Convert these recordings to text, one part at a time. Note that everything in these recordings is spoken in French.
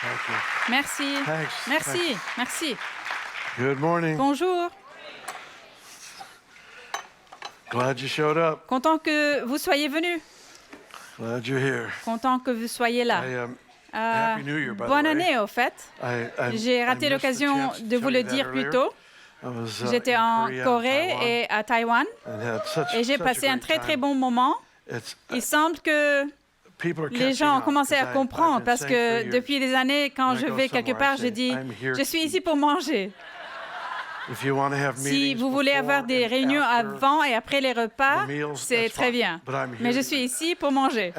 Thank you. Merci. Thanks. Merci. Merci. Good morning. Bonjour. Glad you showed up. Content que vous soyez venus. Glad you're here. Content que vous soyez là. Happy New Year, by the Bonne way. année, au fait. J'ai raté l'occasion de vous le dire plus tôt. J'étais en Corée et à Taïwan et j'ai passé un très très bon moment. Il semble que les gens ont commencé à comprendre parce que depuis des années, quand je vais quelque part, je dis « Je suis ici pour manger ». Si vous voulez avoir des réunions avant et après les repas, c'est très bien. Mais je suis ici pour manger.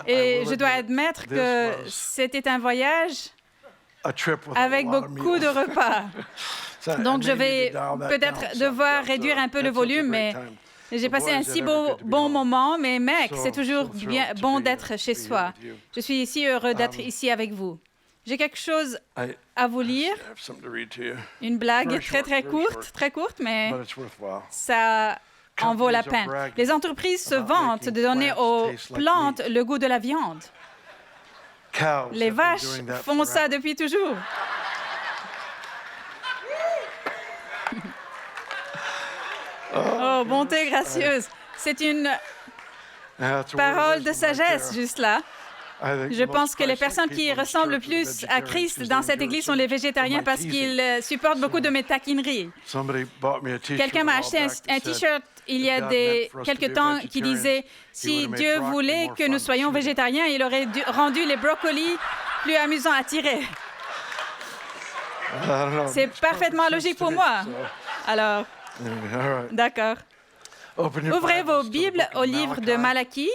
Et je dois admettre que c'était un voyage avec beaucoup de repas. Donc, je vais peut-être devoir réduire un peu le volume, mais j'ai passé un si bon moment. Mais mec, c'est toujours bien bon d'être chez soi. Je suis ici heureux d'être ici avec vous. J'ai quelque chose à vous lire, une blague très courte, mais ça en vaut la peine. Les entreprises se vantent de donner aux plantes le goût de la viande. Les vaches font ça depuis toujours. Oh, bonté gracieuse. C'est une parole de sagesse, juste là. Je pense que les personnes qui ressemblent le plus à Christ dans cette église sont les végétariens parce qu'ils supportent beaucoup de mes taquineries. Quelqu'un m'a acheté un T-shirt il y a quelque temps qui disait « Si Dieu voulait que nous soyons végétariens, il aurait rendu les brocolis plus amusants à tirer. » C'est parfaitement logique pour moi. Alors, d'accord. Ouvrez vos Bibles au livre de Malachie.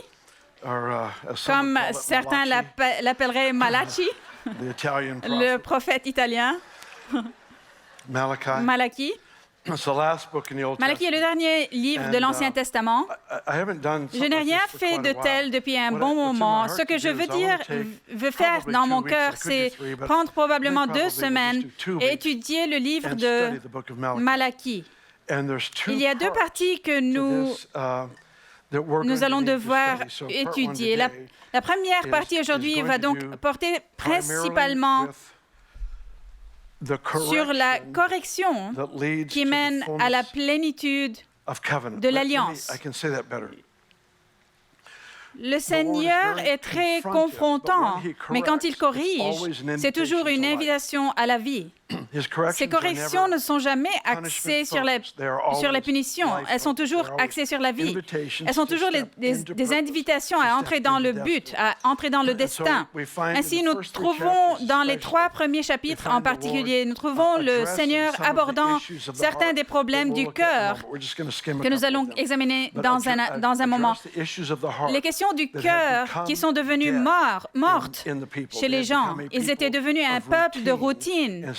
Comme certains l'appelleraient Malachi, le prophète italien. Malachie. Malachie est le dernier livre de l'Ancien Testament. Je n'ai rien fait de tel depuis un bon moment. Ce que je veux faire dans mon cœur, c'est prendre probablement 2 semaines et étudier le livre de Malachie. Il y a 2 parties que nous allons devoir étudier. La première partie aujourd'hui va donc porter principalement sur la correction qui mène à la plénitude de l'alliance. Le Seigneur est très confrontant, mais quand il corrige, c'est toujours une invitation à la vie. Ces corrections ne sont jamais axées sur la punition, elles sont toujours axées sur la vie. Elles sont toujours des invitations à entrer dans le but, à entrer dans le destin. Ainsi, nous trouvons dans les 3 premiers chapitres en particulier, nous trouvons le Seigneur abordant certains des problèmes du cœur que nous allons examiner dans un moment. Les questions du cœur qui sont devenues mortes chez les gens. Ils étaient devenus un peuple de routine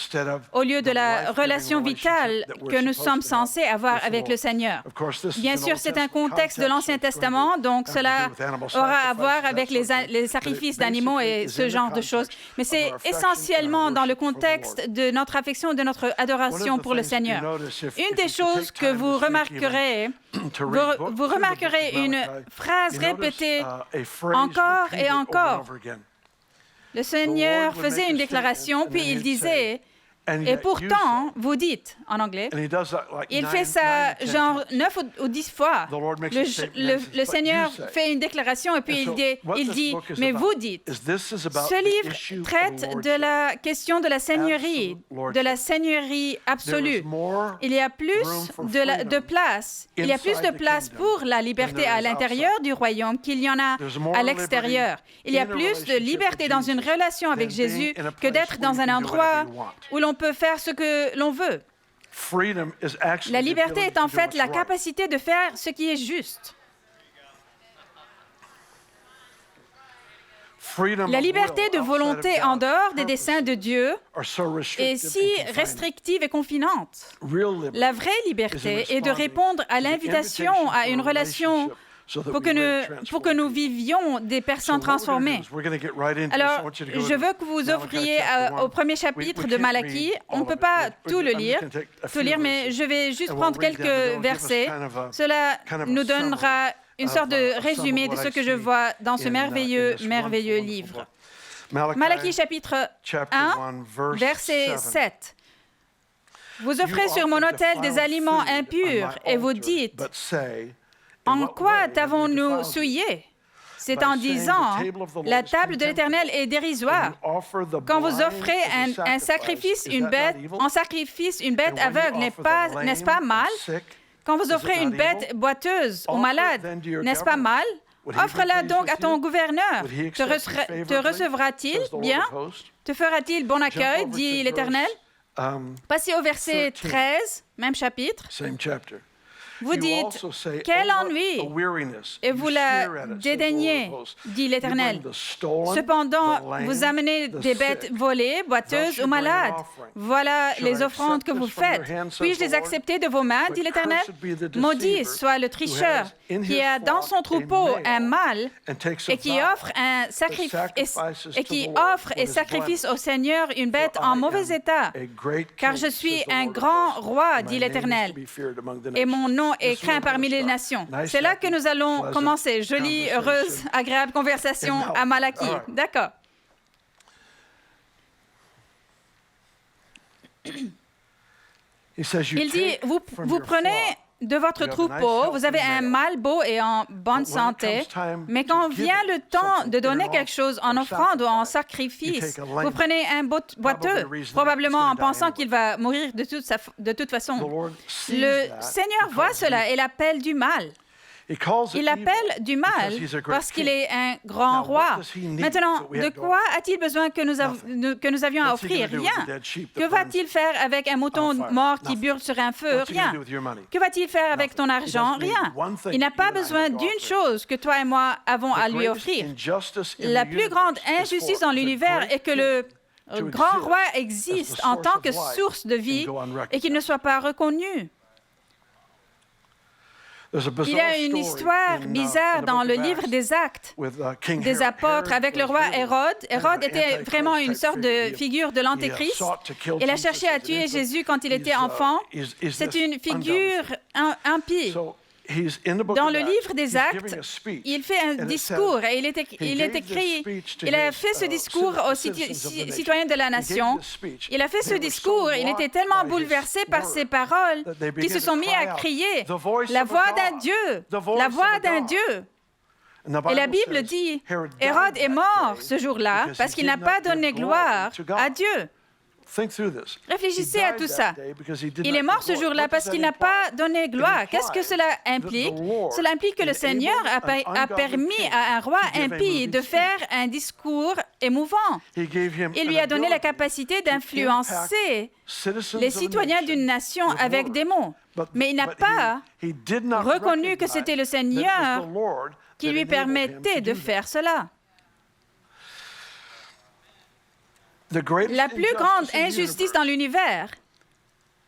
au lieu de la relation vitale que nous sommes censés avoir avec le Seigneur. Bien sûr, c'est un contexte de l'Ancien Testament, donc cela aura à voir avec les sacrifices d'animaux et ce genre de choses. Mais c'est essentiellement dans le contexte de notre affection, de notre adoration pour le Seigneur. Une des choses que vous remarquerez une phrase répétée encore et encore. Le Seigneur faisait une déclaration, puis il disait... Et pourtant, vous dites, en anglais, il fait ça genre 9 ou 10 fois. Le Seigneur fait une déclaration et puis il dit, mais vous dites, ce livre traite de la question de la seigneurie absolue. Il y a plus de place. Il y a plus de place pour la liberté à l'intérieur du royaume qu'il y en a à l'extérieur. Il y a plus de liberté dans une relation avec Jésus que d'être dans un endroit où l'on peut faire ce que l'on veut. La liberté est en fait la capacité de faire ce qui est juste. La liberté de volonté en dehors des desseins de Dieu est si restrictive et confinante. La vraie liberté est de répondre à l'invitation à une relation pour que nous vivions des personnes transformées. Alors, je veux que vous ouvriez au premier chapitre de Malachie. On ne peut pas tout lire, mais je vais juste prendre quelques versets. Cela nous donnera une sorte de résumé de ce que je vois dans ce merveilleux livre. Malachie chapitre 1, verset 7. Vous offrez sur mon autel des aliments impurs et vous dites, en quoi t'avons-nous souillé? C'est en disant, la table de l'Éternel est dérisoire. Quand vous offrez un sacrifice, une bête aveugle, n'est-ce pas mal? Quand vous offrez une bête boiteuse aux malades, n'est-ce pas mal? Offre-la donc à ton gouverneur. Te recevra-t-il bien? Te fera-t-il bon accueil, dit l'Éternel? Passez au verset 13, même chapitre. Vous dites, quel ennui, et vous la dédaignez, dit l'Éternel. Cependant, vous amenez des bêtes volées, boiteuses ou malades. Voilà les offrandes que vous faites. Puis-je les accepter de vos mains, dit l'Éternel? Maudit soit le tricheur qui a dans son troupeau un mâle et qui offre et sacrifice au Seigneur une bête en mauvais état. Car je suis un grand roi, dit l'Éternel, et mon nom est craint parmi les nations. C'est là que nous allons commencer. Jolie, heureuse, agréable conversation à Malachie. D'accord. Il dit, vous prenez de votre troupeau, vous avez un mâle beau et en bonne santé, mais quand vient le temps de donner quelque chose en offrande ou en sacrifice, vous prenez un boiteux, probablement en pensant qu'il va mourir de toute façon. Le Seigneur voit cela et l'appelle du mal. Il l'appelle du mal parce qu'il est un grand roi. Maintenant, de quoi a-t-il besoin que nous avions à offrir? Rien. Que va-t-il faire avec un mouton mort qui brûle sur un feu? Rien. Que va-t-il faire avec ton argent? Rien. Il n'a pas besoin d'une chose que toi et moi avons à lui offrir. La plus grande injustice dans l'univers est que le grand roi existe en tant que source de vie et qu'il ne soit pas reconnu. Il y a une histoire bizarre dans le livre des Actes des apôtres avec le roi Hérode. Hérode était vraiment une sorte de figure de l'Antéchrist. Il a cherché à tuer Jésus quand il était enfant. C'est une figure impie. Dans le livre des Actes, il fait un discours et il a fait ce discours aux citoyens de la nation. Il a fait ce discours, il était tellement bouleversé par ses paroles qu'ils se sont mis à crier, la voix d'un Dieu, la voix d'un Dieu. Et la Bible dit, Hérode est mort ce jour-là parce qu'il n'a pas donné gloire à Dieu. Réfléchissez à tout ça. Il est mort ce jour-là parce qu'il n'a pas donné gloire. Qu'est-ce que cela implique? Cela implique que le Seigneur a permis à un roi impie de faire un discours émouvant. Il lui a donné la capacité d'influencer les citoyens d'une nation avec des mots. Mais il n'a pas reconnu que c'était le Seigneur qui lui permettait de faire cela. La plus grande injustice dans l'univers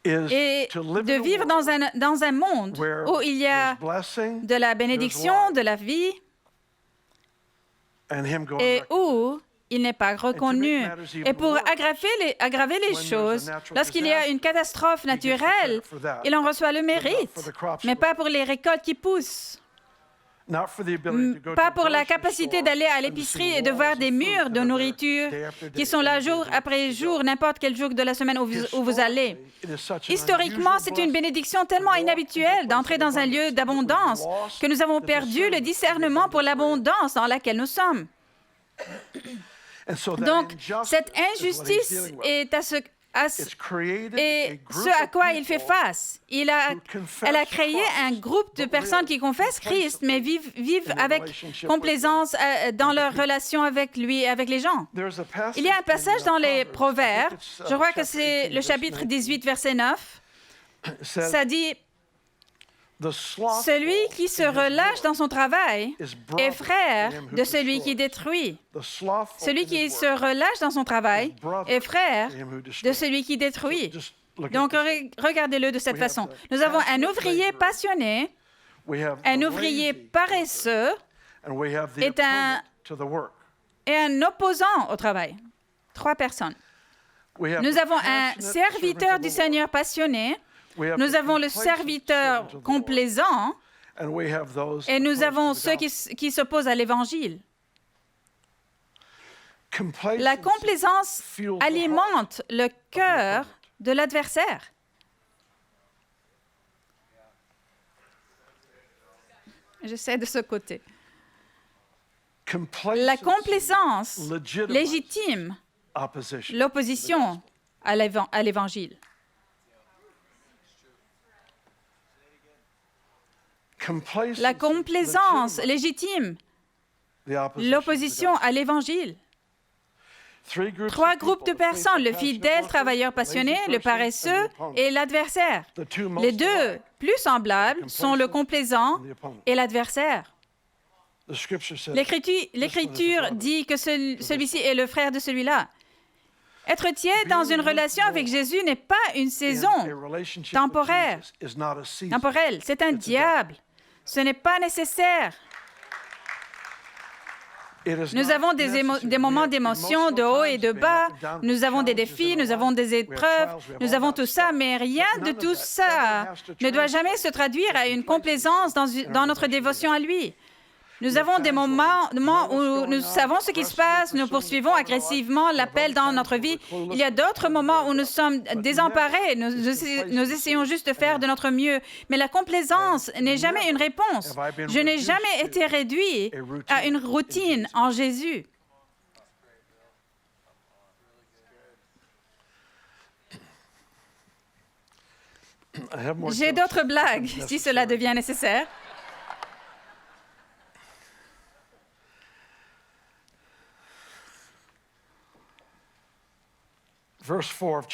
est de vivre dans un monde où il y a de la bénédiction, de la vie, et où il n'est pas reconnu. Et pour aggraver les choses, lorsqu'il y a une catastrophe naturelle, il en reçoit le mérite, mais pas pour les récoltes qui poussent. Pas pour la capacité d'aller à l'épicerie et de voir des murs de nourriture qui sont là jour après jour, n'importe quel jour de la semaine où vous allez. Historiquement, c'est une bénédiction tellement inhabituelle d'entrer dans un lieu d'abondance que nous avons perdu le discernement pour l'abondance dans laquelle nous sommes. Donc, cette injustice est ce à quoi il fait face. Elle a créé un groupe de personnes qui confessent Christ, mais vivent avec complaisance dans leur relation avec lui, avec les gens. Il y a un passage dans les Proverbes, je crois que c'est le chapitre 18, verset 9. Ça dit, « Celui qui se relâche dans son travail est frère de celui qui détruit. Celui qui se relâche dans son travail est frère de celui qui détruit. » Donc, regardez-le de cette façon. Nous avons un ouvrier passionné, un ouvrier paresseux et un opposant au travail. 3 personnes. Nous avons un serviteur du Seigneur passionné. Nous avons le serviteur complaisant et nous avons ceux qui s'opposent à l'Évangile. La complaisance alimente le cœur de l'adversaire. J'essaie de ce côté. La complaisance légitime l'opposition à l'Évangile. La complaisance légitime l'opposition à l'Évangile. 3 groupes de personnes, le fidèle travailleur passionné, le paresseux et l'adversaire. Les 2 plus semblables sont le complaisant et l'adversaire. L'Écriture dit que celui-ci est le frère de celui-là. Être tiède dans une relation avec Jésus n'est pas une saison temporaire, temporelle. C'est un diable. Ce n'est pas nécessaire. Nous avons des moments d'émotion, de haut et de bas. Nous avons des défis, nous avons des épreuves, nous avons tout ça, mais rien de tout ça ne doit jamais se traduire à une complaisance dans notre dévotion à lui. Nous avons des moments où nous savons ce qui se passe, nous poursuivons agressivement l'appel dans notre vie. Il y a d'autres moments où nous sommes désemparés, nous essayons juste de faire de notre mieux. Mais la complaisance n'est jamais une réponse. Je n'ai jamais été réduit à une routine en Jésus. J'ai d'autres blagues, si cela devient nécessaire.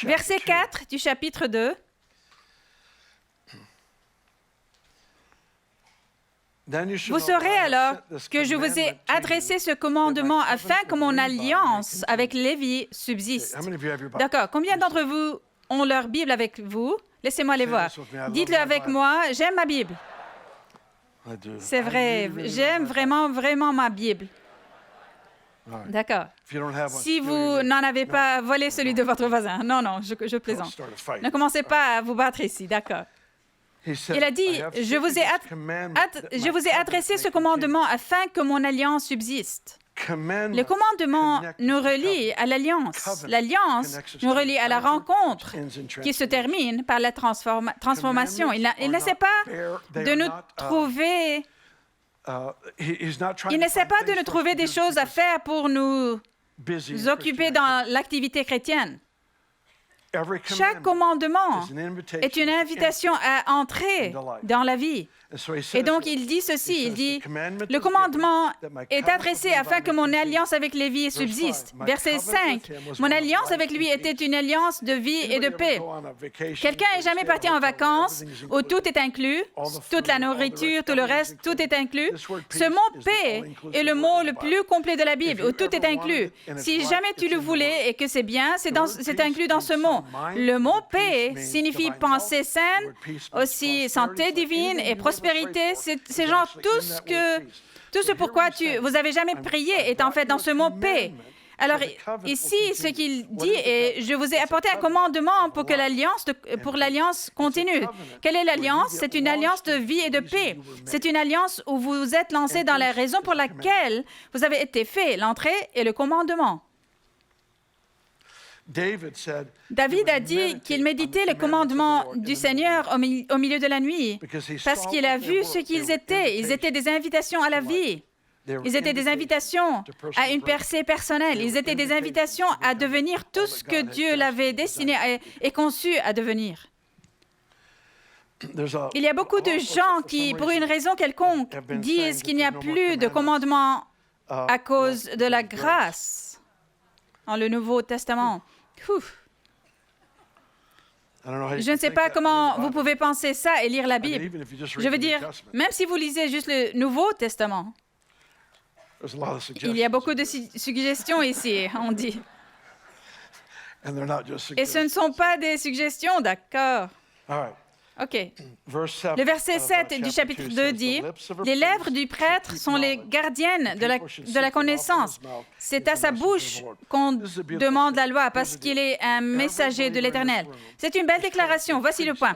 Verset 4 du chapitre 2. Vous saurez alors que je vous ai adressé ce commandement afin que mon alliance avec Lévi subsiste. D'accord. Combien d'entre vous ont leur Bible avec vous? Laissez-moi les voir. Dites-le avec moi, j'aime ma Bible. C'est vrai, j'aime vraiment, vraiment ma Bible. D'accord. Si vous n'en avez pas, volez celui de votre voisin. Non, non, je plaisante. Ne commencez pas à vous battre ici, d'accord. Il a dit, je vous ai adressé ce commandement afin que mon alliance subsiste. Le commandement nous relie à l'alliance. L'alliance nous relie à la rencontre qui se termine par la transformation. Il n'essaie pas de nous trouver... Il n'essaie pas de nous trouver des choses à faire pour nous occuper dans l'activité chrétienne. Chaque commandement est une invitation à entrer dans la vie. Et donc, il dit ceci, il dit, « Le commandement est adressé afin que mon alliance avec Lévi subsiste. » Verset 5, « Mon alliance avec lui était une alliance de vie et de paix. » Quelqu'un n'est jamais parti en vacances où tout est inclus, toute la nourriture, tout le reste, tout est inclus. Ce mot « paix » est le mot le plus complet de la Bible, où tout est inclus. Si jamais tu le voulais et que c'est bien, c'est inclus dans ce mot. Le mot « paix » signifie pensée saine, aussi santé divine et prospérité. C'est genre tout ce pourquoi vous avez jamais prié est en fait dans ce mot « paix ». Alors ici, ce qu'il dit est « Je vous ai apporté un commandement pour l'alliance continue ». Quelle est l'alliance? C'est une alliance de vie et de paix. C'est une alliance où vous êtes lancé dans la raison pour laquelle vous avez été fait, l'entrée et le commandement. David a dit qu'il méditait le commandement du Seigneur au milieu de la nuit parce qu'il a vu ce qu'ils étaient. Ils étaient des invitations à la vie. Ils étaient des invitations à une percée personnelle. Ils étaient des invitations à devenir tout ce que Dieu l'avait destiné et conçu à devenir. Il y a beaucoup de gens qui, pour une raison quelconque, disent qu'il n'y a plus de commandement à cause de la grâce dans le Nouveau Testament. Je ne sais pas comment vous pouvez penser ça et lire la Bible. Je veux dire, même si vous lisez juste le Nouveau Testament, il y a beaucoup de suggestions ici, on dit. Et ce ne sont pas des suggestions, d'accord. OK. Le verset 7 du chapitre 2 dit, « Les lèvres du prêtre sont les gardiennes de la connaissance. C'est à sa bouche qu'on demande la loi parce qu'il est un messager de l'Éternel. » C'est une belle déclaration. Voici le point.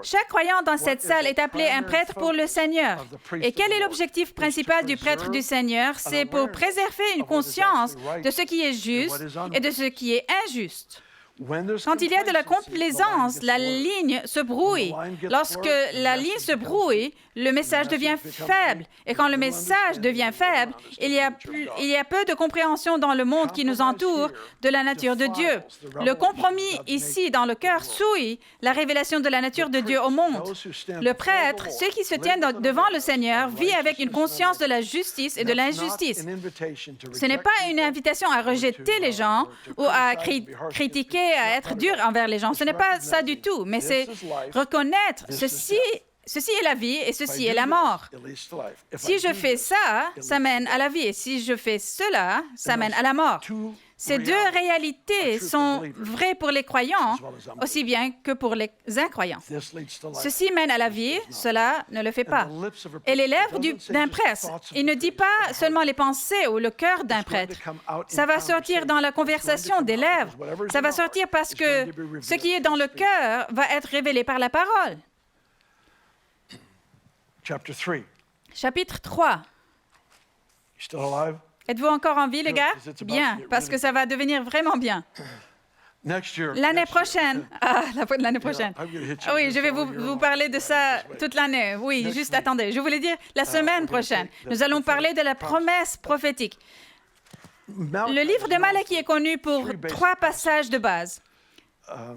Chaque croyant dans cette salle est appelé un prêtre pour le Seigneur. Et quel est l'objectif principal du prêtre du Seigneur? C'est pour préserver une conscience de ce qui est juste et de ce qui est injuste. Quand il y a de la complaisance, la ligne se brouille. Lorsque la ligne se brouille, le message devient faible. Et quand le message devient faible, il y a peu de compréhension dans le monde qui nous entoure de la nature de Dieu. Le compromis ici, dans le cœur, souille la révélation de la nature de Dieu au monde. Le prêtre, ceux qui se tiennent devant le Seigneur, vit avec une conscience de la justice et de l'injustice. Ce n'est pas une invitation à rejeter les gens ou à critiquer, à être dur envers les gens. Ce n'est pas ça du tout, mais c'est reconnaître ceci est la vie et ceci est la mort. Si je fais ça, ça mène à la vie. Et si je fais cela, ça mène à la mort. Ces deux réalités sont vraies pour les croyants aussi bien que pour les incroyants. Ceci mène à la vie, cela ne le fait pas. Et les lèvres d'un prêtre, il ne dit pas seulement les pensées ou le cœur d'un prêtre. Ça va sortir dans la conversation des lèvres. Ça va sortir parce que ce qui est dans le cœur va être révélé par la parole. Chapitre 3. Êtes-vous encore en vie, les gars? Bien, parce que ça va devenir vraiment bien. L'année prochaine. L'année prochaine. Oui, je vais vous parler de ça toute l'année. Oui, juste attendez. Je voulais dire la semaine prochaine. Nous allons parler de la promesse prophétique. Le livre de Malachie est connu pour 3 passages de base.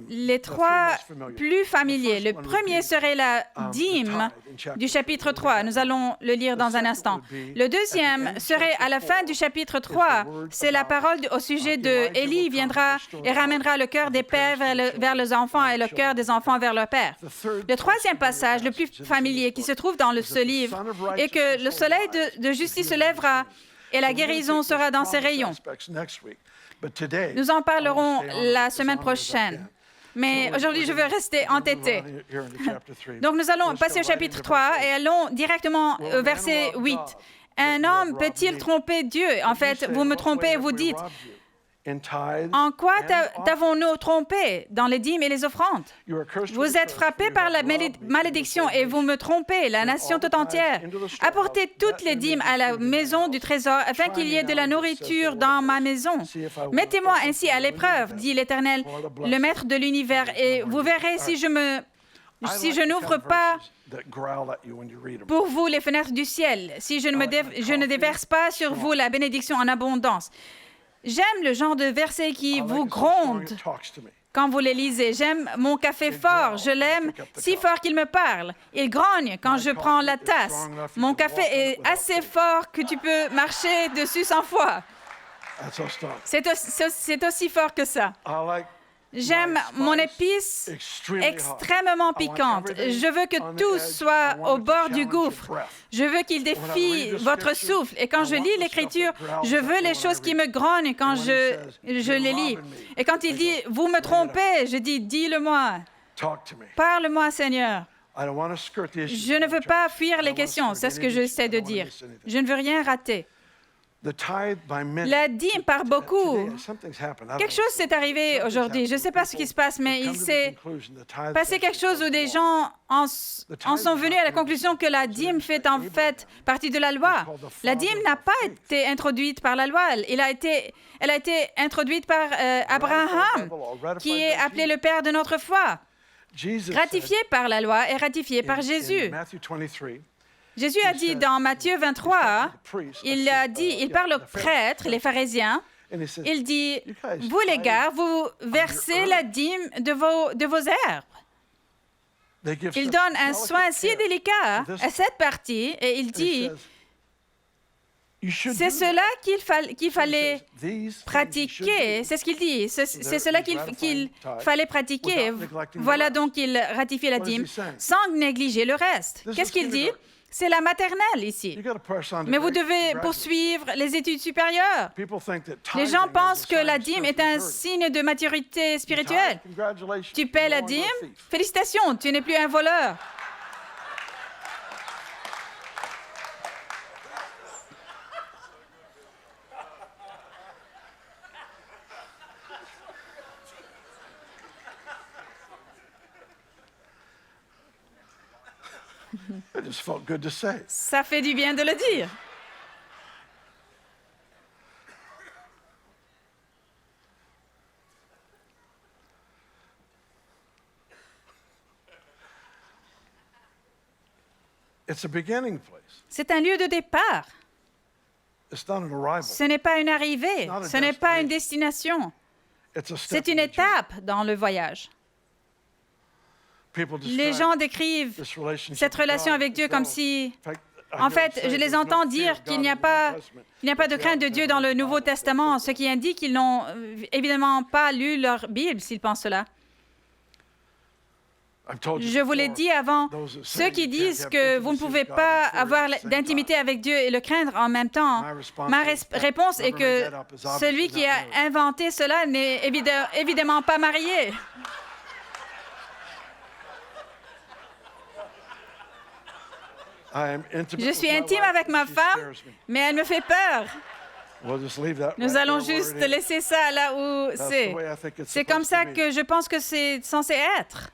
Les 3 plus familiers. Le premier serait la dîme du chapitre 3. Nous allons le lire dans un instant. Le deuxième serait à la fin du chapitre 3. C'est la parole au sujet de Élie viendra et ramènera le cœur des pères vers les enfants et le cœur des enfants vers leur père. Le troisième passage, le plus familier qui se trouve dans ce livre, est que le soleil de justice se lèvera et la guérison sera dans ses rayons. Nous en parlerons la semaine prochaine. Mais aujourd'hui, je veux rester entêté. Donc, nous allons passer au chapitre 3 et allons directement au verset 8. Un homme peut-il tromper Dieu? En fait, vous me trompez et vous dites, en quoi t'avons-nous trompé dans les dîmes et les offrandes? Vous êtes frappés par la malédiction et vous me trompez, la nation toute entière. Apportez toutes les dîmes à la maison du trésor afin qu'il y ait de la nourriture dans ma maison. Mettez-moi ainsi à l'épreuve, dit l'Éternel, le Maître de l'univers, et vous verrez si je n'ouvre pas pour vous les fenêtres du ciel, si je ne déverse pas sur vous la bénédiction en abondance. J'aime le genre de versets qui vous grondent quand vous les lisez. J'aime mon café fort. Je l'aime si fort qu'il me parle. Il grogne quand je prends la tasse. Mon café est assez fort que tu peux marcher dessus 100 fois. C'est aussi fort que ça. J'aime mon épice extrêmement piquante. Je veux que tout soit au bord du gouffre. Je veux qu'il défie votre souffle. Et quand je lis l'Écriture, je veux les choses qui me grognent quand je les lis. Et quand il dit « Vous me trompez », je dis « Dis-le-moi. Parle-moi, Seigneur. » Je ne veux pas fuir les questions. C'est ce que j'essaie de dire. Je ne veux rien rater. La dîme par beaucoup. Quelque chose s'est arrivé aujourd'hui. Je ne sais pas ce qui se passe, mais il s'est passé quelque chose où des gens en sont venus à la conclusion que la dîme fait en fait partie de la loi. La dîme n'a pas été introduite par la loi. Elle a été introduite par Abraham, qui est appelé le père de notre foi. Ratifié par la loi et ratifié par Jésus. Jésus a dit dans Matthieu 23, il parle aux prêtres, les pharisiens, il dit, « Vous les gars, vous versez la dîme de vos herbes. » Il donne un soin si délicat à cette partie et il dit, c'est cela qu'il fallait pratiquer. C'est ce qu'il dit. C'est cela qu'il fallait pratiquer. Voilà donc il ratifie la dîme sans négliger le reste. Qu'est-ce qu'il dit? C'est la maternelle ici. Mais vous devez poursuivre les études supérieures. Les gens pensent que la dîme est un signe de maturité spirituelle. Tu paies la dîme? Félicitations, tu n'es plus un voleur. It just felt good to say. Ça fait du bien de le dire. It's a beginning place. C'est un lieu de départ. It's not an arrival. Ce n'est pas une arrivée, ce n'est pas une destination. It's a step C'est une in the journey. étape dans le voyage. People Les describe gens décrivent this relationship cette with relation God avec Dieu as comme though- si... In fact, I En heard fait, say je les there's no entends fear dire of qu'il God n'y a in the New pas, Testament. il n'y a pas de But crainte de they Dieu also dans le read the Nouveau Bible. Testament, ce qui indique qu'ils n'ont évidemment pas lu leur Bible s'ils pensent cela. I've told you Je vous l'ai before, dit avant, those that ceux say qui you can't disent have que vous ne intimacy pouvez with God pas and fear avoir at the same d'intimité time. avec Dieu et le craindre en même temps, My response ma is that réponse est whoever que made that up is celui obviously qui not a married. inventé cela n'est évidemment pas marié. I am intimate Je with suis my intime wife, avec and ma she femme, scares me. mais elle me fait peur. We'll just leave that Nous right allons there where juste it is. laisser ça là où That's the c'est. way I think it's C'est comme supposed ça to be. que je pense que c'est censé être.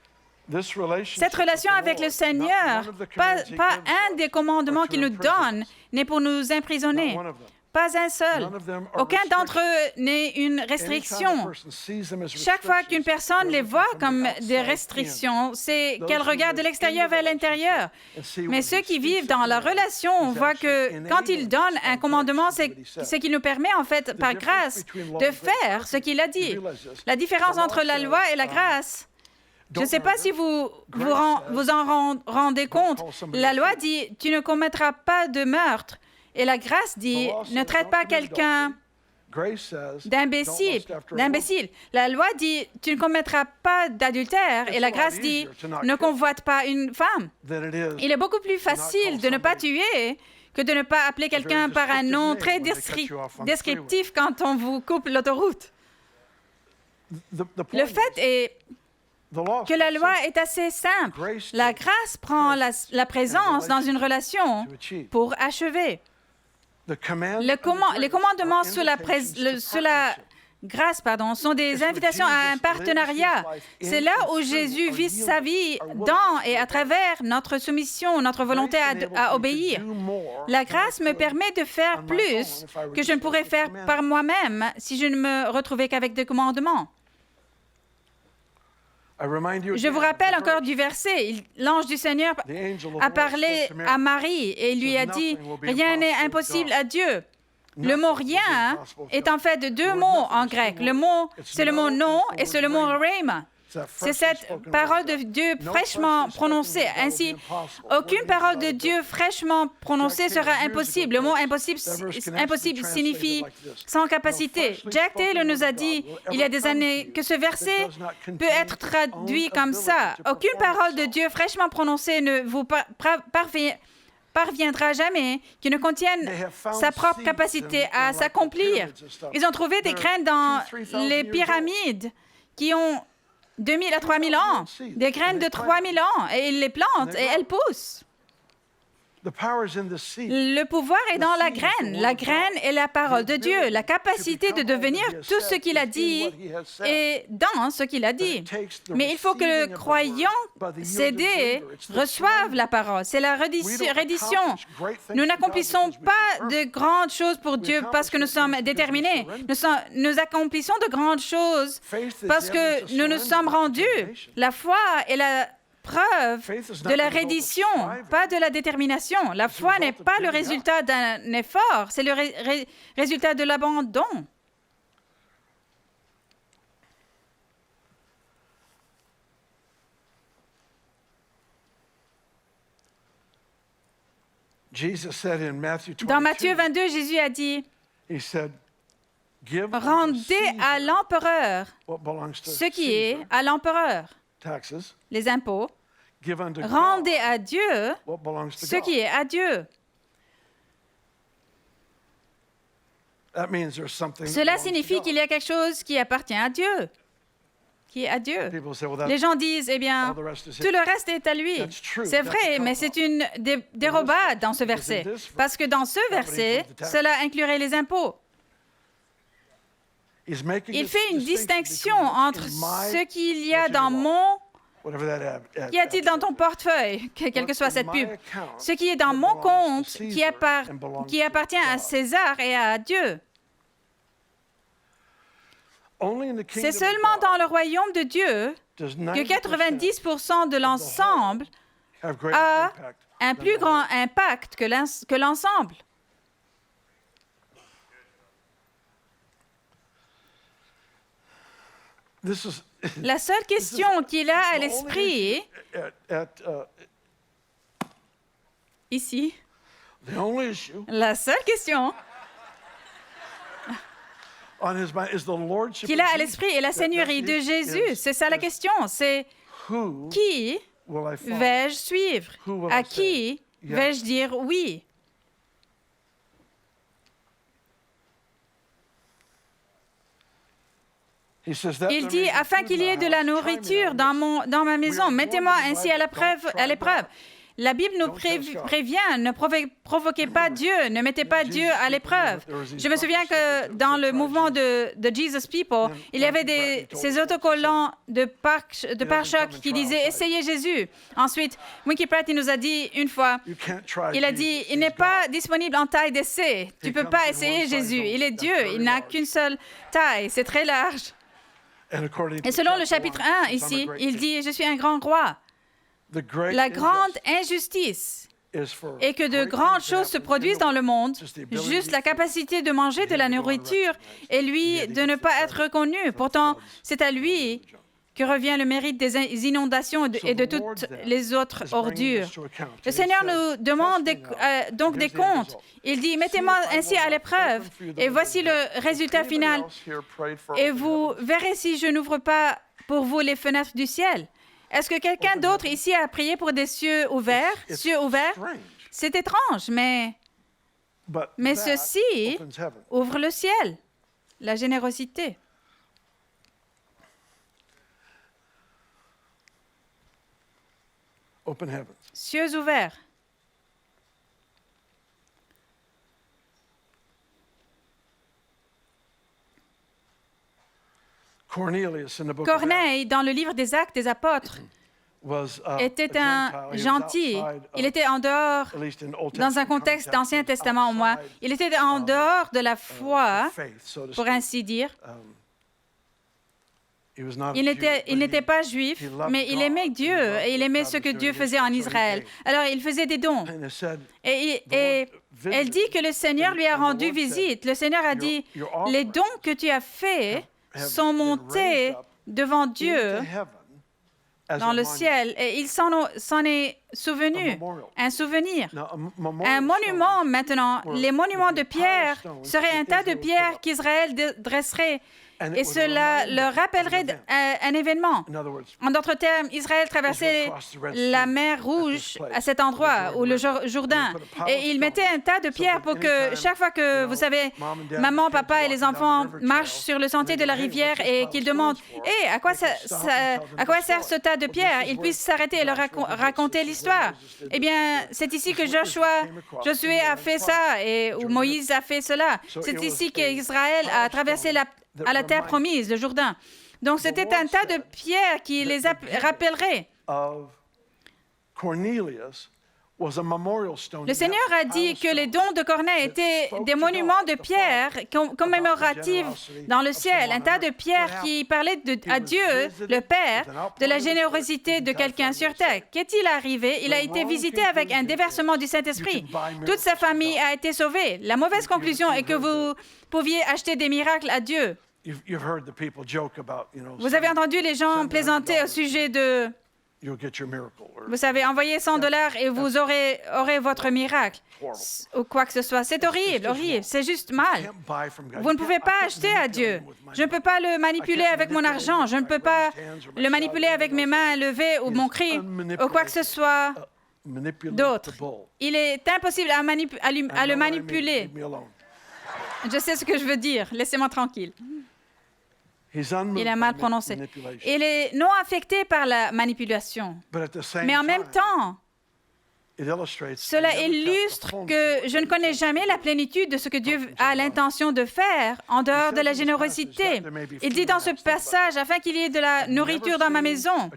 This relationship Cette relation with the avec le Lord, Seigneur, not one of the pas commands he un gives des us commandements are to qu'il nous imprison donne us. n'est pour nous emprisonner. Not one of them. Pas un seul. None of them are Aucun d'entre restrictions. eux n'est une Anytime a restriction. person sees them as Chaque fois qu'une restrictions, personne they're les looking voit from the comme outside des in. restrictions, c'est Those qu'elle who regarde de live l'extérieur in the vers l'intérieur. relationship and see Mais when ceux he qui speaks vivent a dans la command, relation he's voient actually que quand il enabling donne us un by commandement, grace to c'est do what he said. ce qui nous permet en fait par difference grâce between law de and grace, faire ce qu'il a dit. you realize this? La différence The law entre la loi et la says, grâce, je ne don't sais pas murder. si vous Grace vous en rendez compte. call somebody La a loi thief. dit tu ne commettras pas de meurtre. Et la grâce dit The law ne says, traite don't pas commit quelqu'un adultery. Grace says, don't d'imbécile. lust after a woman. La loi dit tu ne commettras pas d'adultère et la It's a lot grâce dit easier to not ne kill convoite pas une femme. Than it is Il est beaucoup plus facile de ne pas tuer que de ne pas appeler quelqu'un par un nom très descriptif quand on vous coupe l'autoroute. the point Le fait est the law que la is loi simple est assez simple. Grace La takes grâce prend la présence dans une relation to achieve. pour achever. The command Les and the grace commandements are sous la invitations to partnership. grâce, sont des It's what invitations à un Jesus partenariat. lives his life in C'est là and où through Jésus our vit yielding, sa vie our willingness dans to et à obey. travers notre soumission, notre volonté Grace enables me à to obéir. do more La than I grâce me could permet de faire on my plus own if I were que je just ne pourrais left with faire commandments. par moi-même si je ne me retrouvais qu'avec des commandements. I remind you Je again vous of the rappelle encore verse. du verset. L'ange du Seigneur The angel of a the Lord parlé spoke to Mary. à Marie et lui a dit, rien n'est impossible à Dieu. Le mot rien est en fait de deux mots en grec. Le mot, c'est le mot non et c'est le mot rhéma. C'est cette parole de Dieu fraîchement prononcée. Ainsi, aucune parole de Dieu fraîchement prononcée sera impossible. Le mot impossible signifie sans capacité. Jack Taylor nous a dit il y a des années que ce verset peut être traduit comme ça. Aucune parole de Dieu fraîchement prononcée ne vous parviendra jamais qui ne contienne sa propre capacité à s'accomplir. Ils ont trouvé des graines dans les pyramides qui ont 2000 à 3000 ans, des graines de 3000 ans, et ils les plantent et elles poussent. Le pouvoir est dans la graine. La graine est la parole de Dieu, la capacité de devenir tout ce qu'il a dit et dans ce qu'il a dit. Mais il faut que le croyant cédé reçoive la parole. C'est la reddition. Nous n'accomplissons pas de grandes choses pour Dieu parce que nous sommes déterminés. Nous accomplissons de grandes choses parce que nous nous sommes rendus. La foi est la preuve de la reddition, pas de la détermination. La foi n'est pas le résultat d'un effort, c'est le résultat de l'abandon. Dans Matthieu 22, Jésus a dit, rendez à l'empereur ce qui est à l'empereur, les impôts, give unto God rendez à Dieu what belongs to ce God. qui est à Dieu. That means there's something that Cela belongs to signifie God. qu'il y a quelque chose qui appartient à Dieu, qui est à Dieu. People say, well, Les that's gens disent, eh bien, all the rest is tout le reste est à lui. That's true. C'est That's vrai, a mais cop-out. c'est une dérobade dans ce Because in verset. this verse, Parce que dans ce that would verset, include the tax. cela inclurait les impôts. He's making Il this fait une distinction entre ce qu'il y a dans mon... Qu'y a-t-il dans ton portefeuille, quelle que soit cette pub? Ce qui est dans mon compte qui appartient à César et à Dieu. C'est seulement dans le royaume de Dieu que 90% de l'ensemble a un plus grand impact que l'ensemble. La seule question qu'il a à l'esprit, ici, la seule question qu'il a à l'esprit est la seigneurie de Jésus. C'est ça la question. C'est qui vais-je suivre? À qui vais-je dire oui? Il dit, afin qu'il y ait de la nourriture dans ma maison, mettez-moi ainsi à l'épreuve. La Bible nous prévient, ne provoquez pas Dieu, ne mettez pas Dieu à l'épreuve. Je me souviens que dans le mouvement de Jesus People, il y avait ces autocollants de pare-chocs qui disaient « Essayez Jésus ». Ensuite, Winkie Pratt il nous a dit une fois, il a dit « Il n'est pas disponible en taille d'essai. Tu ne peux pas essayer Jésus. Il est Dieu, il n'a qu'une seule taille, c'est très large. » Et selon le chapitre 1 ici, il dit « Je suis un grand roi ». La grande injustice est que de grandes choses se produisent dans le monde, juste la capacité de manger de la nourriture et lui de ne pas être reconnu. Pourtant, c'est à lui que revient le mérite des inondations et de toutes les autres ordures. Le Seigneur nous demande donc des comptes. Il dit, mettez-moi ainsi à l'épreuve, et voici le résultat final. Et vous verrez si je n'ouvre pas pour vous les fenêtres du ciel. Est-ce que quelqu'un d'autre ici a prié pour des cieux ouverts? C'est étrange, mais ceci ouvre le ciel, la générosité. Cieux ouverts. Corneille, dans le livre des Actes des Apôtres, était un gentil. Il était en dehors, dans un contexte d'Ancien Testament au moins, il était en dehors de la foi, pour ainsi dire. Il n'était pas juif, mais il aimait Dieu et il aimait ce que Dieu faisait en Israël. Alors, il faisait des dons. Et elle dit que le Seigneur lui a rendu visite. Le Seigneur a dit, les dons que tu as faits sont montés devant Dieu dans le ciel et il s'en est souvenu, un souvenir. Un monument maintenant, les monuments de pierre seraient un tas de pierres qu'Israël dresserait et cela leur rappellerait un événement. En d'autres termes, Israël traversait la mer Rouge à cet endroit, ou le Jourdain, et ils mettaient un tas de pierres pour que chaque fois que, vous savez, maman, papa et les enfants marchent sur le sentier de la rivière et qu'ils demandent « Hé, à quoi sert ce tas de pierres ?» Ils puissent s'arrêter et leur raconter l'histoire. Eh bien, c'est ici que Josué a fait ça, ou Moïse a fait cela. C'est ici qu'Israël a traversé à la terre promise, le Jourdain. Donc, c'était un tas de pierres qui les rappellerait. Le Seigneur a dit que les dons de Corneille étaient des monuments de pierre commémoratifs dans le ciel, un tas de pierres qui parlaient à Dieu, le Père, de la générosité de quelqu'un sur terre. Qu'est-il arrivé? Il a été visité avec un déversement du Saint-Esprit. Toute sa famille a été sauvée. La mauvaise conclusion est que vous pouviez acheter des miracles à Dieu. Vous avez entendu les gens plaisanter au sujet de Vous savez, envoyez $100 et vous aurez votre miracle ou quoi que ce soit. C'est horrible, horrible. C'est juste mal. Vous ne pouvez pas acheter à Dieu. Je ne peux pas le manipuler avec mon argent. Je ne peux pas le manipuler avec mes mains levées ou mon cri ou quoi que ce soit d'autre. Il est impossible à le manipuler. Je sais ce que je veux dire. Laissez-moi tranquille. Il est mal prononcé. Il est non affecté par la manipulation. Mais en même temps, cela illustre que je ne connais jamais la plénitude de ce que Dieu a l'intention de faire en dehors de la générosité. Il dit dans ce passage, afin qu'il y ait de la nourriture dans ma maison.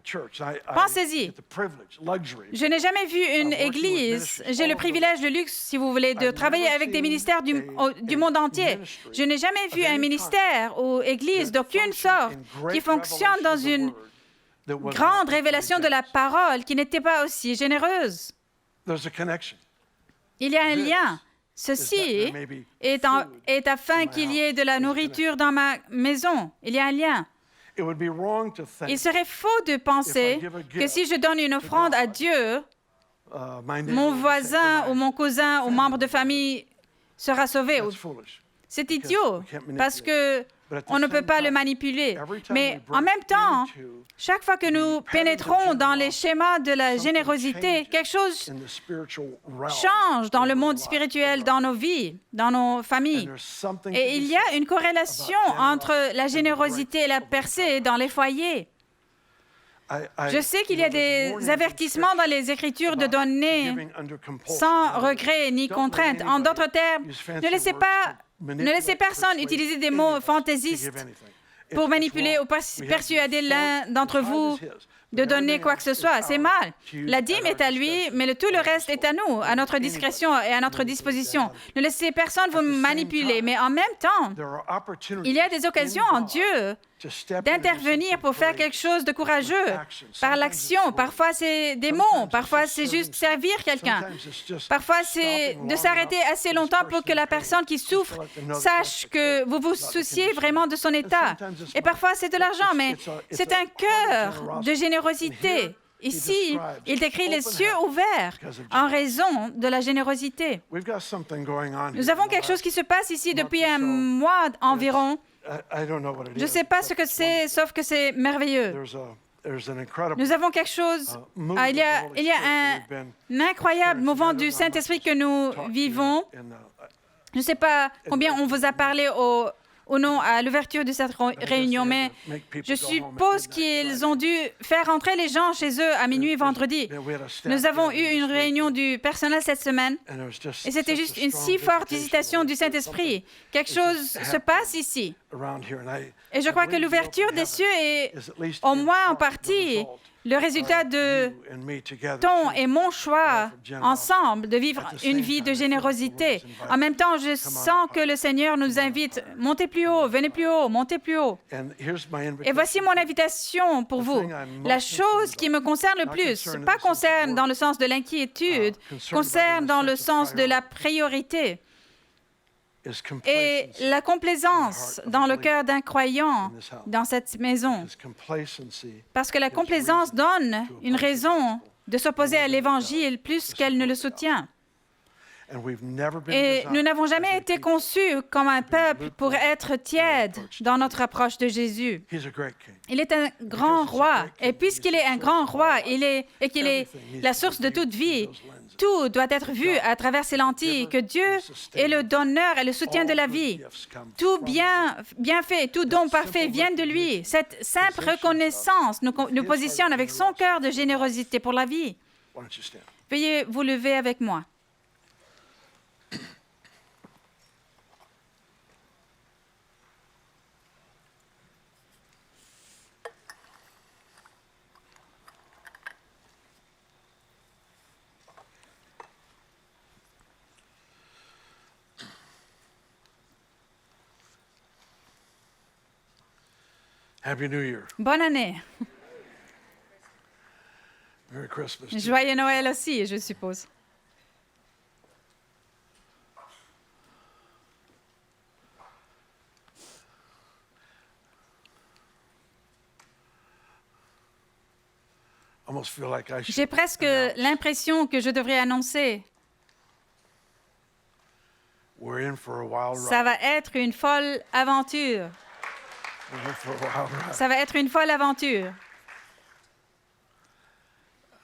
Pensez-y. Je n'ai jamais vu une église. J'ai le privilège, le luxe, si vous voulez, de travailler avec des ministères du monde entier. Je n'ai jamais vu un ministère ou église d'aucune sorte qui fonctionne dans une grande révélation de la parole qui n'était pas aussi généreuse. Il y a un lien. Ceci est afin qu'il y ait de la nourriture dans ma maison. Il y a un lien. Il serait faux de penser que si je donne une offrande à Dieu, mon voisin ou mon cousin ou membre de famille sera sauvé. C'est idiot parce que on ne peut pas le manipuler. Mais en même temps, chaque fois que nous pénétrons dans les schémas de la générosité, quelque chose change dans le monde spirituel, dans nos vies, dans nos familles. Et il y a une corrélation entre la générosité et la percée dans les foyers. Je sais qu'il y a des avertissements dans les Écritures de donner sans regret ni contrainte. En d'autres termes, ne laissez personne utiliser des mots fantaisistes pour manipuler ou persuader l'un d'entre vous de donner quoi que ce soit. C'est mal. La dîme est à lui, mais tout le reste est à nous, à notre discrétion et à notre disposition. Ne laissez personne vous manipuler, mais en même temps, il y a des occasions en Dieu d'intervenir pour faire quelque chose de courageux par l'action. Parfois, c'est des mots. Parfois, c'est juste servir quelqu'un. Parfois, c'est de s'arrêter assez longtemps pour que la personne qui souffre sache que vous vous souciez vraiment de son état. Et parfois, c'est de l'argent, mais c'est un cœur de générosité. Ici, il décrit les cieux ouverts en raison de la générosité. Nous avons quelque chose qui se passe ici depuis un mois environ. Je ne sais pas ce que c'est, sauf que c'est merveilleux. Nous avons quelque chose. Il y a un incroyable mouvement du Saint-Esprit que nous vivons. Je ne sais pas combien on vous a parlé au nom à l'ouverture de cette réunion, mais je suppose qu'ils ont dû faire entrer les gens chez eux à minuit vendredi. Nous avons eu une réunion du personnel cette semaine et c'était juste une si forte visitation du Saint-Esprit. Quelque chose se passe ici. Et je crois que l'ouverture des cieux est au moins en partie le résultat de ton et mon choix ensemble de vivre une vie de générosité. En même temps, je sens que le Seigneur nous invite, montez plus haut, venez plus haut, montez plus haut. Et voici mon invitation pour vous. La chose qui me concerne le plus, pas concerne dans le sens de l'inquiétude, concerne dans le sens de la priorité. Et la complaisance dans le cœur d'un croyant dans cette maison. Parce que la complaisance donne une raison de s'opposer à l'Évangile plus qu'elle ne le soutient. Et nous n'avons jamais été conçus comme un peuple pour être tiède dans notre approche de Jésus. Il est un grand roi. Et puisqu'il est un grand roi et qu'il est la source de toute vie, tout doit être vu à travers ces lentilles, que Dieu est le donneur et le soutien de la vie. Tout bienfait, tout don parfait vient de lui. Cette simple reconnaissance nous positionne avec son cœur de générosité pour la vie. Veuillez vous lever avec moi. Happy New Year. Bonne année. Merry Christmas. Joyeux Noël aussi, je suppose. J'ai presque l'impression que je devrais annoncer. Ça va être une folle aventure. Ça va être une folle aventure.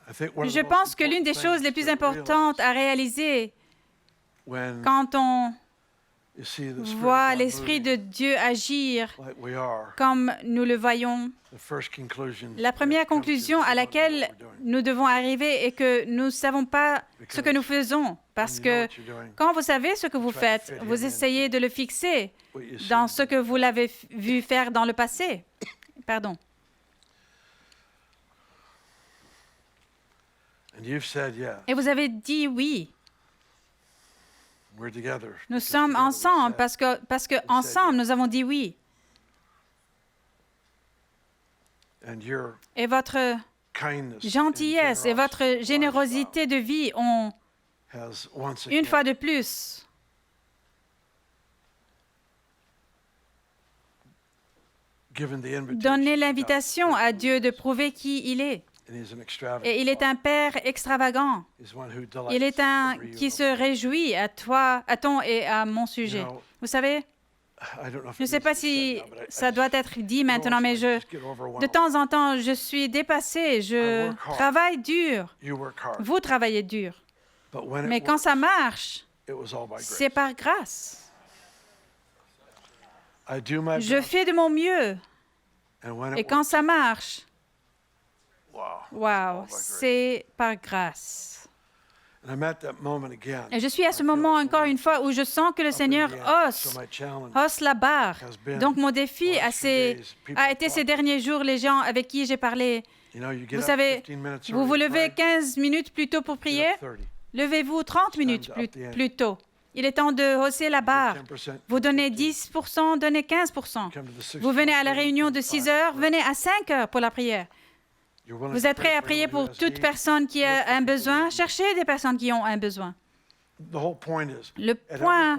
Je pense que l'une des choses les plus importantes à réaliser quand on voit l'Esprit de Dieu agir comme nous le voyons, la première conclusion à laquelle nous devons arriver est que nous ne savons pas ce que nous faisons. Parce que quand vous savez ce que vous faites, vous essayez de le fixer dans ce que vous l'avez vu faire dans le passé. Pardon. Et vous avez dit oui. Nous sommes ensemble parce que ensemble nous avons dit oui. Et votre gentillesse et votre générosité de vie ont, une fois de plus, donné l'invitation à Dieu de prouver qui il est. Et il est un Père extravagant. Il est un qui se réjouit à ton et à mon sujet. Vous savez, je ne sais pas si ça doit être dit maintenant, mais de temps en temps, je suis dépassé. Je travaille dur. Vous travaillez dur. Mais quand ça marche, c'est par grâce. Je fais de mon mieux. Et quand ça marche, wow, c'est par grâce. Et je suis à ce moment encore une fois où je sens que le Seigneur hausse la barre. Donc mon défi a été ces derniers jours, les gens avec qui j'ai parlé. Vous savez, vous vous levez 15 minutes plus tôt pour prier, levez-vous 30 minutes plus tôt. Il est temps de hausser la barre. Vous donnez 10%, donnez 15%. Vous venez à la réunion de 6 heures, venez à 5 heures pour la prière. Vous êtes prêt à prier pour toute personne qui a un besoin? Cherchez des personnes qui ont un besoin. Le point,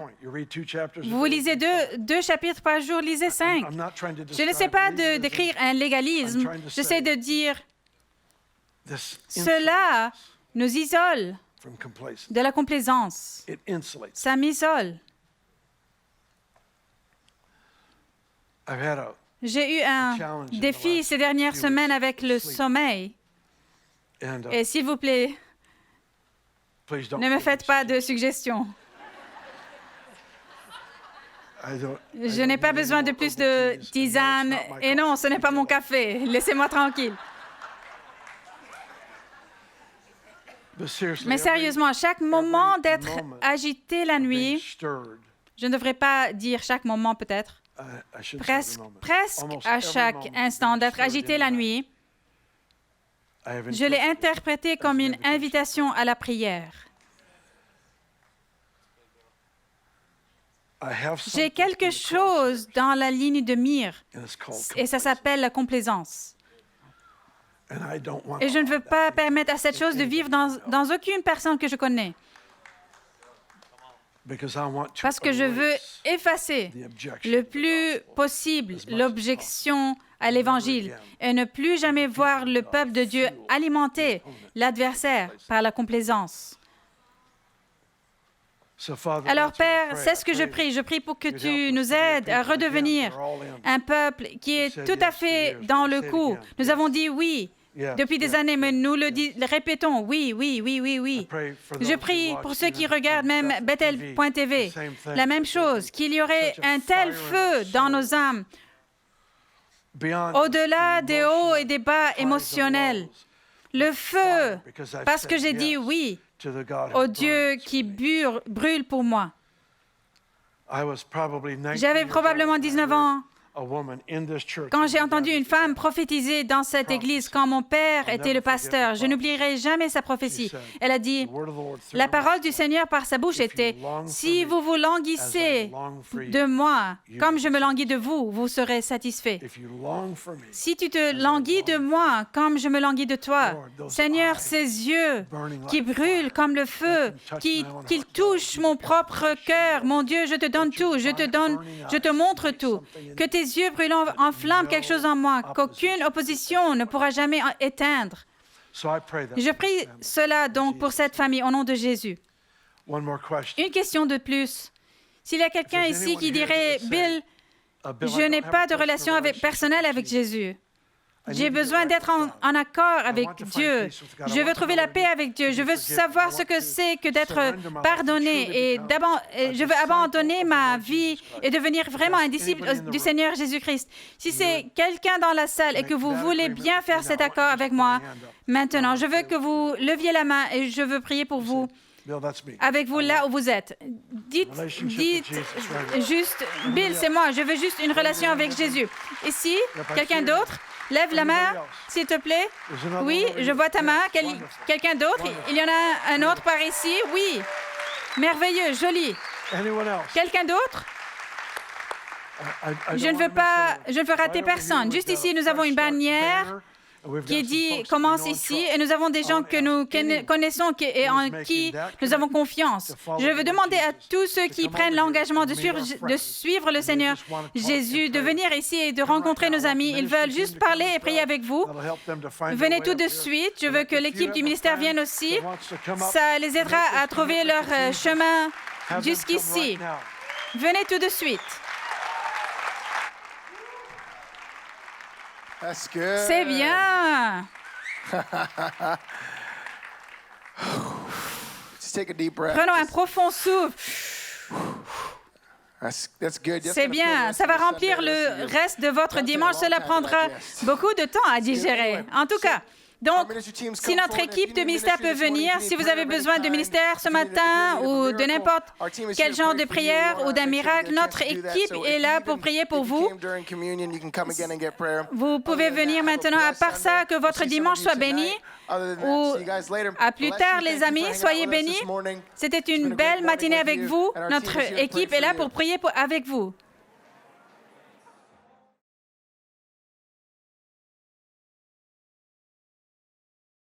vous lisez deux chapitres par jour, lisez 5. Je n'essaie pas d'écrire un légalisme. J'essaie de dire, cela nous isole de la complaisance. Ça m'isole. J'ai eu un défi ces dernières semaines avec le sommeil. Et s'il vous plaît, ne me faites pas de suggestions. Je n'ai pas besoin de plus de tisane. Et non, ce n'est pas mon café. Laissez-moi tranquille. Mais sérieusement, chaque moment d'être agité la nuit, je ne devrais pas dire chaque moment peut-être, presque à chaque instant d'être agité la nuit, je l'ai interprété comme une invitation à la prière. J'ai quelque chose dans la ligne de mire et ça s'appelle la complaisance. Et je ne veux pas permettre à cette chose de vivre dans aucune personne que je connais. Parce que je veux effacer le plus possible l'objection à l'Évangile et ne plus jamais voir le peuple de Dieu alimenter l'adversaire par la complaisance. Alors, Père, c'est ce que je prie. Je prie pour que tu nous aides à redevenir un peuple qui est tout à fait dans le coup. Nous avons dit oui depuis des années, mais nous le répétons, oui, oui, oui, oui, oui. Je prie pour ceux qui regardent même Bethel.tv, la même chose, qu'il y aurait un tel feu dans nos âmes, au-delà des hauts et des bas émotionnels. Le feu, parce que j'ai dit oui au Dieu qui brûle pour moi. J'avais probablement 19 ans quand j'ai entendu une femme prophétiser dans cette église quand mon père était le pasteur. Je n'oublierai jamais sa prophétie. Elle a dit, la parole du Seigneur par sa bouche était, « Si vous vous languissez de moi, comme je me languis de vous, vous serez satisfaits. Si tu te languis de moi, comme je me languis de toi, Seigneur, ces yeux qui brûlent comme le feu, qu'ils touchent mon propre cœur, mon Dieu, je te donne tout, je te montre tout. Que tes yeux brûlants enflamment quelque chose en moi qu'aucune opposition ne pourra jamais éteindre. Je prie cela donc pour cette famille au nom de Jésus. Une question de plus. S'il y a quelqu'un ici qui dirait, Bill, je n'ai pas de relation personnelle avec Jésus. J'ai besoin d'être en accord avec Dieu. Je veux trouver la paix avec Dieu. Je veux savoir ce que c'est que d'être pardonné et je veux abandonner ma vie et devenir vraiment un disciple du Seigneur Jésus-Christ. Si c'est quelqu'un dans la salle et que vous voulez bien faire cet accord avec moi, maintenant, je veux que vous leviez la main et je veux prier pour vous, avec vous là où vous êtes. Dites juste, Bill, c'est moi, je veux juste une relation avec Jésus. Ici, quelqu'un d'autre? Lève la main, s'il te plaît. Oui, je vois ta main. Quelqu'un d'autre? Il y en a un autre par ici? Oui. Merveilleux, joli. Quelqu'un d'autre? Je ne veux rater personne. Juste ici, nous avons une bannière qui dit « Commence ici » et nous avons des gens que nous connaissons et en qui nous avons confiance. Je veux demander à tous ceux qui prennent l'engagement de suivre le Seigneur Jésus, de venir ici et de rencontrer nos amis. Ils veulent juste parler et prier avec vous. Venez tout de suite. Je veux que l'équipe du ministère vienne aussi. Ça les aidera à trouver leur chemin jusqu'ici. Venez tout de suite. C'est bien. Prenons un profond souffle. C'est bien. Ça va remplir le reste de votre dimanche. Cela prendra beaucoup de temps à digérer. En tout cas, donc, si notre équipe de ministère peut venir, si vous avez besoin de ministère ce matin ou de n'importe quel genre de prière ou d'un miracle, notre équipe est là pour prier pour vous. Vous pouvez venir maintenant. À part ça, que votre dimanche soit béni. Ou à plus tard, les amis, soyez bénis. C'était une belle matinée avec vous. Notre équipe est là pour prier avec vous.